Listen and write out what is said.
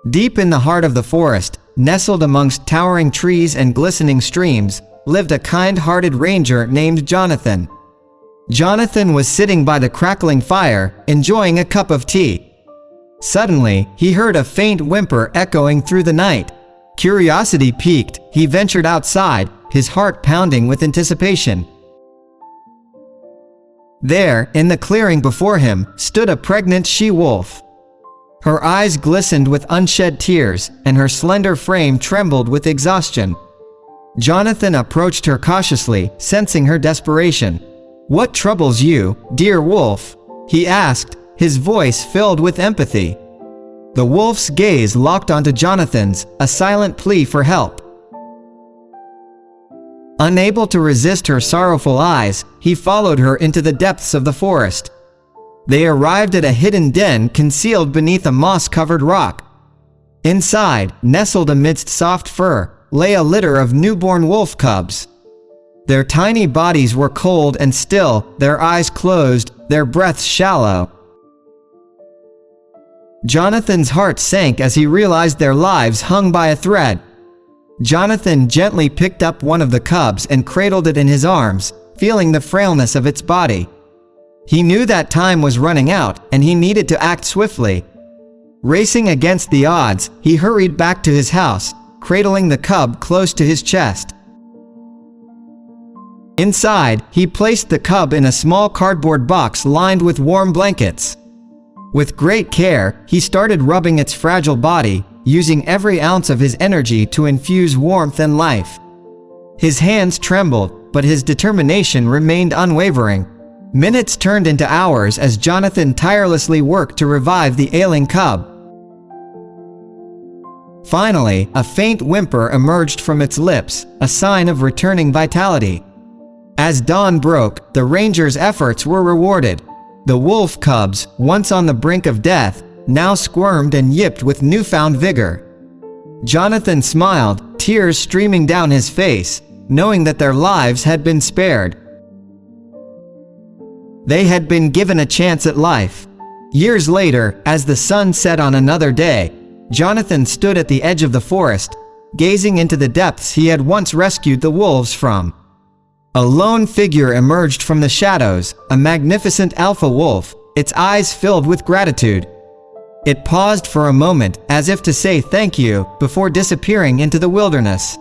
Deep in the heart of the forest, nestled amongst towering trees and glistening streams, lived a kind-hearted ranger named Jonathan. Jonathan was sitting by the crackling fire, enjoying a cup of tea. Suddenly, he heard a faint whimper echoing through the night. Curiosity piqued, he ventured outside, his heart pounding with anticipation. There, in the clearing before him, stood a pregnant she-wolf. Her eyes glistened with unshed tears, and her slender frame trembled with exhaustion. Jonathan approached her cautiously, sensing her desperation. "What troubles you, dear wolf?" he asked, his voice filled with empathy. The wolf's gaze locked onto Jonathan's, a silent plea for help. Unable to resist her sorrowful eyes, he followed her into the depths of the forest. They arrived at a hidden den concealed beneath a moss-covered rock. Inside, nestled amidst soft fur, lay a litter of newborn wolf cubs. Their tiny bodies were cold and still, their eyes closed, their breaths shallow. Jonathan's heart sank as he realized their lives hung by a thread. Jonathan gently picked up one of the cubs and cradled it in his arms, feeling the frailness of its body. He knew that time was running out, and he needed to act swiftly. Racing against the odds, he hurried back to his house, cradling the cub close to his chest. Inside, he placed the cub in a small cardboard box lined with warm blankets. With great care, he started rubbing its fragile body, using every ounce of his energy to infuse warmth and life. His hands trembled, but his determination remained unwavering. Minutes turned into hours as Jonathan tirelessly worked to revive the ailing cub. Finally, a faint whimper emerged from its lips, a sign of returning vitality. As dawn broke, the ranger's efforts were rewarded. The wolf cubs, once on the brink of death, now squirmed and yipped with newfound vigor. Jonathan smiled, tears streaming down his face, knowing that their lives had been spared. They had been given a chance at life. Years later, as the sun set on another day, Jonathan stood at the edge of the forest, gazing into the depths he had once rescued the wolves from. A lone figure emerged from the shadows, a magnificent alpha wolf, its eyes filled with gratitude. It paused for a moment, as if to say thank you, before disappearing into the wilderness.